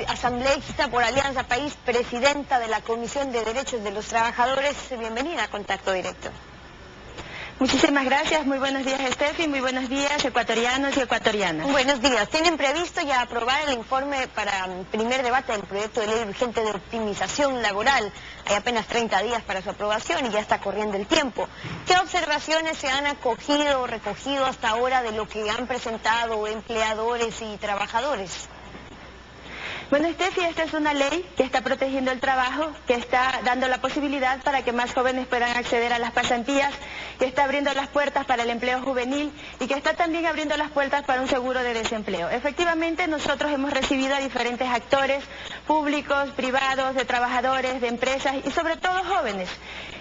asambleísta por Alianza País, presidenta de la Comisión de Derechos de los Trabajadores. Bienvenida a Contacto Directo. Muchísimas gracias, muy buenos días Estefi, muy buenos días ecuatorianos y ecuatorianas. Buenos días. Tienen previsto ya aprobar el informe para primer debate del proyecto de ley urgente de optimización laboral. Hay apenas 30 días para su aprobación y ya está corriendo el tiempo. ¿Qué observaciones se han acogido o recogido hasta ahora de lo que han presentado empleadores y trabajadores? Bueno, Estefi, esta es una ley que está protegiendo el trabajo, que está dando la posibilidad para que más jóvenes puedan acceder a las pasantías, que está abriendo las puertas para el empleo juvenil y que está también abriendo las puertas para un seguro de desempleo. Efectivamente, nosotros hemos recibido a diferentes actores públicos, privados, de trabajadores, de empresas y sobre todo jóvenes.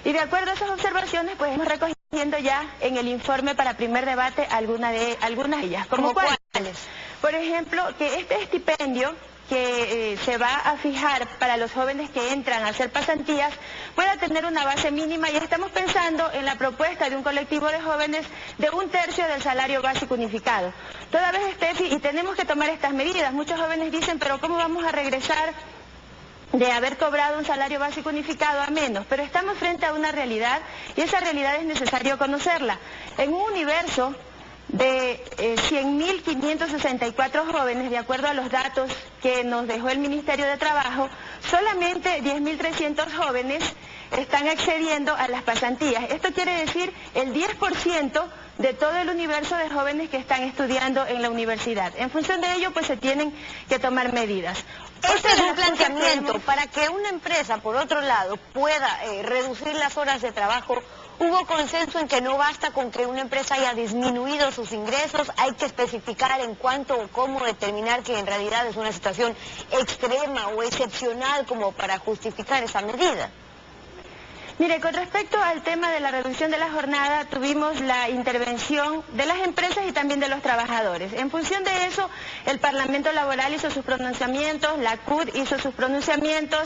Y de acuerdo a esas observaciones, pues hemos recogiendo ya en el informe para primer debate algunas de ellas. ¿Cómo cuáles? Por ejemplo, que este estipendio que se va a fijar para los jóvenes que entran a hacer pasantías pueda tener una base mínima, y estamos pensando en la propuesta de un colectivo de jóvenes de 1/3 del salario básico unificado. Toda vez, Estefi, y tenemos que tomar estas medidas. Muchos jóvenes dicen, pero ¿cómo vamos a regresar de haber cobrado un salario básico unificado a menos? Pero estamos frente a una realidad y esa realidad es necesario conocerla. En un universo de 100.564 jóvenes, de acuerdo a los datos que nos dejó el Ministerio de Trabajo, solamente 10.300 jóvenes están accediendo a las pasantías. Esto quiere decir el 10% de todo el universo de jóvenes que están estudiando en la universidad. En función de ello, pues se tienen que tomar medidas. Este es un planteamiento para que una empresa, por otro lado, pueda reducir las horas de trabajo. Hubo consenso en que no basta con que una empresa haya disminuido sus ingresos, hay que especificar en cuánto o cómo determinar que en realidad es una situación extrema o excepcional como para justificar esa medida. Mire, con respecto al tema de la reducción de la jornada, tuvimos la intervención de las empresas y también de los trabajadores. En función de eso, el Parlamento Laboral hizo sus pronunciamientos, la CUT hizo sus pronunciamientos,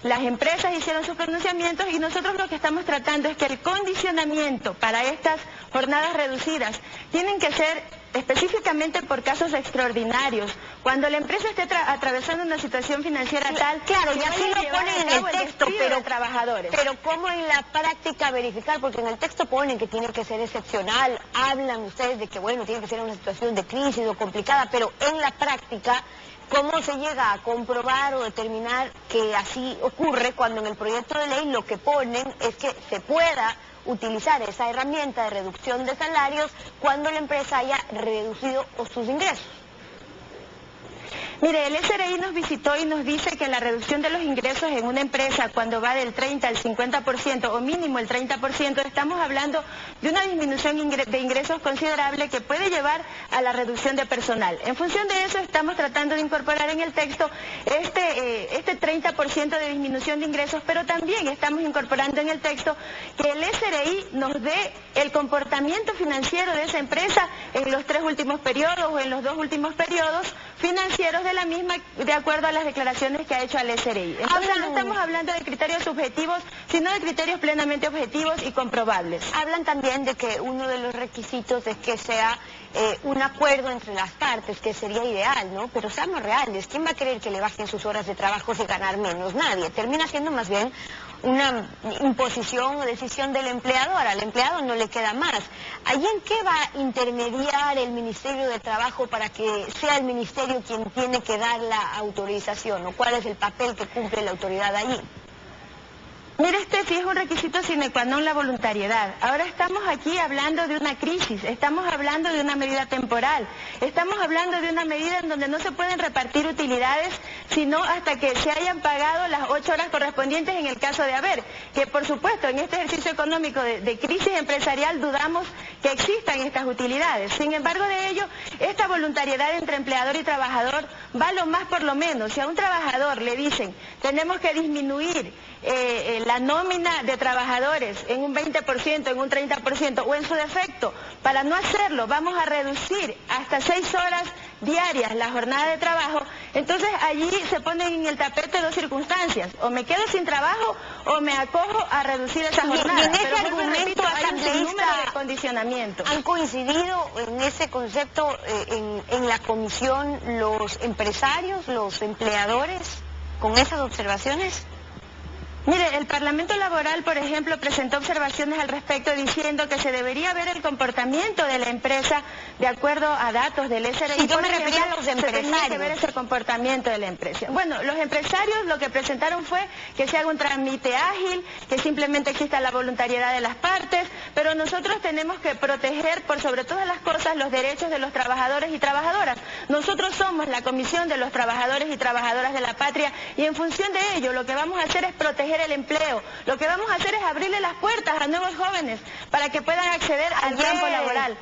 las empresas hicieron sus pronunciamientos, y nosotros lo que estamos tratando es que el condicionamiento para estas jornadas reducidas tienen que ser específicamente por casos extraordinarios, cuando la empresa esté atravesando una situación financiera tal... Claro, y así lo ponen en el texto, pero trabajadores. Pero ¿cómo en la práctica verificar? Porque en el texto ponen que tiene que ser excepcional, hablan ustedes de que, bueno, tiene que ser una situación de crisis o complicada, pero en la práctica, ¿cómo se llega a comprobar o determinar que así ocurre cuando en el proyecto de ley lo que ponen es que se pueda utilizar esa herramienta de reducción de salarios cuando la empresa haya reducido sus ingresos? Mire, el SRI nos visitó y nos dice que la reducción de los ingresos en una empresa, cuando va del 30 al 50% o mínimo el 30%, estamos hablando de una disminución de ingresos considerable que puede llevar a la reducción de personal. En función de eso, estamos tratando de incorporar en el texto este 30% de disminución de ingresos, pero también estamos incorporando en el texto que el SRI nos dé el comportamiento financiero de esa empresa en los 3 últimos periodos o en los 2 últimos periodos financieros de la misma, de acuerdo a las declaraciones que ha hecho al SRI. Entonces no estamos hablando de criterios subjetivos, sino de criterios plenamente objetivos y comprobables. Hablan también de que uno de los requisitos es que sea un acuerdo entre las partes, que sería ideal, ¿no? Pero seamos reales, ¿quién va a querer que le bajen sus horas de trabajo y ganar menos? Nadie. Termina siendo más bien una imposición o decisión del empleador. Al empleado no le queda más. ¿Allí en qué va a intermediar el Ministerio de Trabajo para que sea el Ministerio quien tiene que dar la autorización? ¿O cuál es el papel que cumple la autoridad allí? Mire, Estefi, es un requisito sine qua non la voluntariedad. Ahora estamos aquí hablando de una crisis, estamos hablando de una medida temporal, estamos hablando de una medida en donde no se pueden repartir utilidades sino hasta que se hayan pagado las 8 horas correspondientes en el caso de haber, que por supuesto en este ejercicio económico de crisis empresarial dudamos que existan estas utilidades. Sin embargo de ello, esta voluntariedad entre empleador y trabajador va lo más por lo menos. Si a un trabajador le dicen tenemos que disminuir la nómina de trabajadores en un 20%, en un 30%, o en su defecto, para no hacerlo, vamos a reducir hasta 6 horas diarias la jornada de trabajo, entonces allí se ponen en el tapete 2 circunstancias: o me quedo sin trabajo o me acojo a reducir esa jornada. Y en ese argumento asambleísta posicionamiento. ¿Han coincidido en ese concepto en la comisión los empresarios, los empleadores, con esas observaciones? Mire, el Parlamento Laboral, por ejemplo, presentó observaciones al respecto diciendo que se debería ver el comportamiento de la empresa de acuerdo a datos del SRI. Sí, yo me refería a los empresarios. Se tenía que ver ese comportamiento de la empresa. Bueno, los empresarios lo que presentaron fue que se haga un trámite ágil, que simplemente exista la voluntariedad de las partes, pero nosotros tenemos que proteger por sobre todas las cosas los derechos de los trabajadores y trabajadoras. Nosotros somos la Comisión de los Trabajadores y Trabajadoras de la Patria y en función de ello lo que vamos a hacer es proteger el empleo. Lo que vamos a hacer es abrirle las puertas a nuevos jóvenes para que puedan acceder al campo laboral.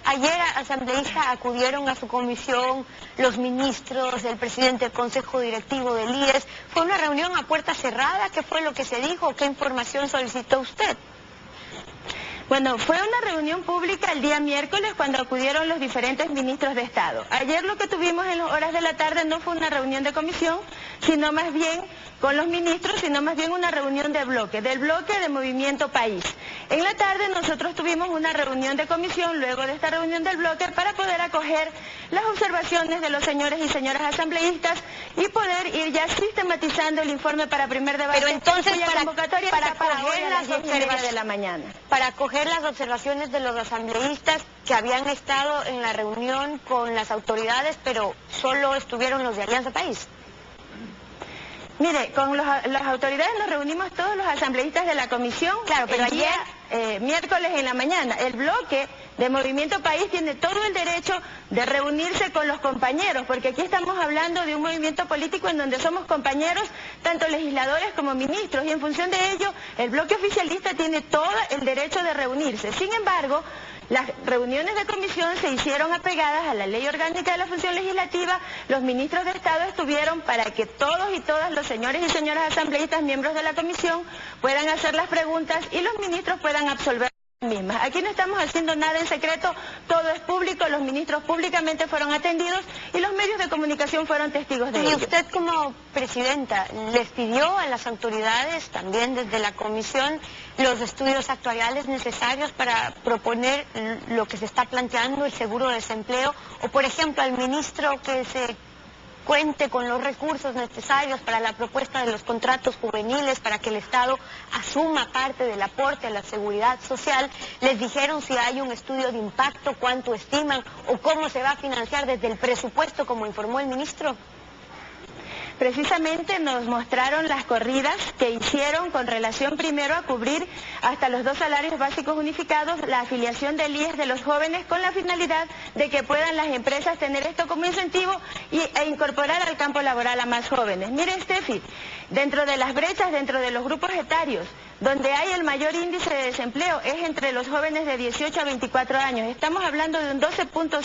Ayer, asambleístas, acudieron a su comisión los ministros, el presidente del Consejo Directivo del IES. ¿Fue una reunión a puerta cerrada? ¿Qué fue lo que se dijo? ¿Qué información solicitó usted? Bueno, fue una reunión pública el día miércoles cuando acudieron los diferentes ministros de Estado. Ayer lo que tuvimos en las horas de la tarde no fue una reunión de comisión, sino más bien con los ministros, sino más bien una reunión del bloque de Movimiento País. En la tarde nosotros tuvimos una reunión de comisión, luego de esta reunión del bloque, para poder acoger las observaciones de los señores y señoras asambleístas y poder ir ya sistematizando el informe para primer debate. Pero entonces, para acoger las observaciones de la mañana. Para acoger las observaciones de los asambleístas que habían estado en la reunión con las autoridades, pero solo estuvieron los de Alianza País. Mire, con las autoridades nos reunimos todos los asambleístas de la comisión, claro, pero ayer, miércoles en la mañana. El bloque de Movimiento País tiene todo el derecho de reunirse con los compañeros, porque aquí estamos hablando de un movimiento político en donde somos compañeros, tanto legisladores como ministros, y en función de ello, el bloque oficialista tiene todo el derecho de reunirse. Sin embargo, las reuniones de comisión se hicieron apegadas a la Ley Orgánica de la Función Legislativa. Los ministros de Estado estuvieron para que todos y todas los señores y señoras asambleístas, miembros de la comisión, puedan hacer las preguntas y los ministros puedan absolver las mismas. Aquí no estamos haciendo nada en secreto, todo es público, los ministros públicamente fueron atendidos y los medios de comunicación fueron testigos de ello. ¿Y usted como presidenta les pidió a las autoridades, también desde la comisión, los estudios actuariales necesarios para proponer lo que se está planteando, el seguro de desempleo, o por ejemplo al ministro que se cuente con los recursos necesarios para la propuesta de los contratos juveniles, para que el Estado asuma parte del aporte a la seguridad social? ¿Les dijeron si hay un estudio de impacto, cuánto estiman o cómo se va a financiar desde el presupuesto, como informó el ministro? Precisamente nos mostraron las corridas que hicieron con relación primero a cubrir hasta los 2 salarios básicos unificados la afiliación del IES de los jóvenes, con la finalidad de que puedan las empresas tener esto como incentivo e incorporar al campo laboral a más jóvenes. Mire, Steffi, dentro de las brechas, dentro de los grupos etarios, donde hay el mayor índice de desempleo es entre los jóvenes de 18 a 24 años. Estamos hablando de un 12.6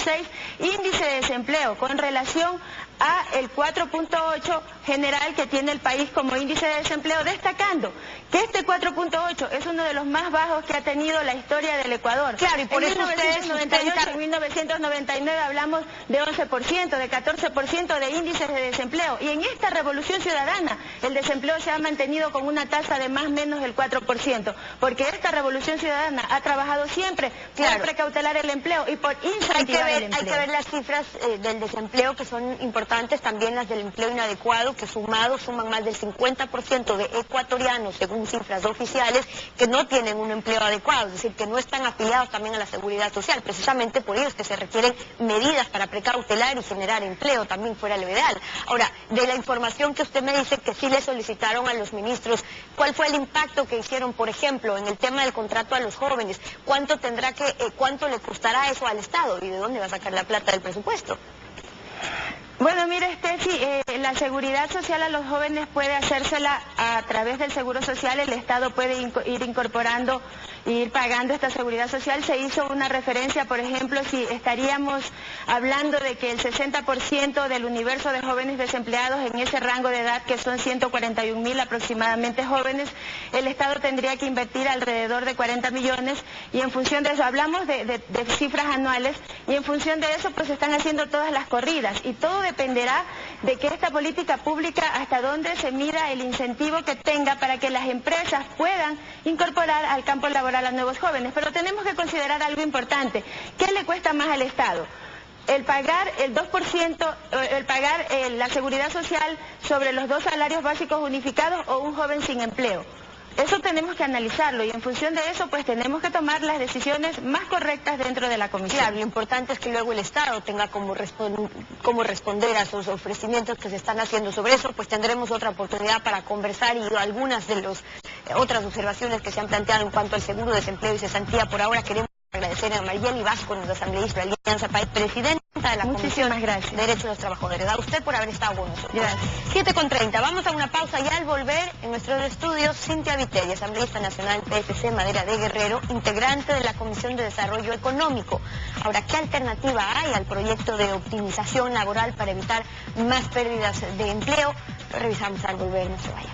índice de desempleo con relación a el 4.8 general que tiene el país como índice de desempleo, destacando que este 4.8 es uno de los más bajos que ha tenido la historia del Ecuador. Claro, y por eso en 1999 hablamos de 11%, de 14% de índices de desempleo, y en esta revolución ciudadana el desempleo se ha mantenido con una tasa de más o menos el 4%, porque esta revolución ciudadana ha trabajado siempre por precautelar el empleo y por incentivar el empleo. Hay que ver las cifras del desempleo, que son importantes, también las del empleo inadecuado, que suman más del 50% de ecuatorianos, según cifras oficiales, que no tienen un empleo adecuado, es decir, que no están afiliados también a la seguridad social. Precisamente por ello es que se requieren medidas para precautelar y generar empleo, también fuera lo ideal. Ahora, de la información que usted me dice que sí le solicitaron a los ministros, ¿cuál fue el impacto que hicieron, por ejemplo, en el tema del contrato a los jóvenes? ¿Cuánto le costará eso al Estado y de dónde va a sacar la plata del presupuesto? Bueno, mire, Steffi, la seguridad social a los jóvenes puede hacérsela a través del Seguro Social. El Estado puede ir incorporando e ir pagando esta seguridad social. Se hizo una referencia, por ejemplo, si estaríamos hablando de que el 60% del universo de jóvenes desempleados en ese rango de edad, que son 141.000 aproximadamente jóvenes, el Estado tendría que invertir alrededor de 40 millones, y en función de eso, hablamos de cifras anuales, y en función de eso pues se están haciendo todas las corridas, y todo dependerá de que esta política pública hasta dónde se mida el incentivo que tenga para que las empresas puedan incorporar al campo laboral a nuevos jóvenes. Pero tenemos que considerar algo importante. ¿Qué le cuesta más al Estado? El pagar el 2%, el pagar la seguridad social sobre los 2 salarios básicos unificados o un joven sin empleo. Eso tenemos que analizarlo y en función de eso pues tenemos que tomar las decisiones más correctas dentro de la comisión. Claro, lo importante es que luego el Estado tenga como responder a sus ofrecimientos que se están haciendo sobre eso, pues tendremos otra oportunidad para conversar y algunas de las otras observaciones que se han planteado en cuanto al seguro de desempleo y cesantía. Por ahora queremos agradecer a Marieli Vasco, nuestra asambleísta de la Alianza País, presidenta de la Comisión de Derechos de los Trabajadores. A usted por haber estado con nosotros. Gracias. 7:30, vamos a una pausa y al volver en nuestros estudios, Cintia Viteri, asambleísta nacional PSC Madera de Guerrero, integrante de la Comisión de Desarrollo Económico. Ahora, ¿qué alternativa hay al proyecto de optimización laboral para evitar más pérdidas de empleo? Lo revisamos al volver, no se vaya.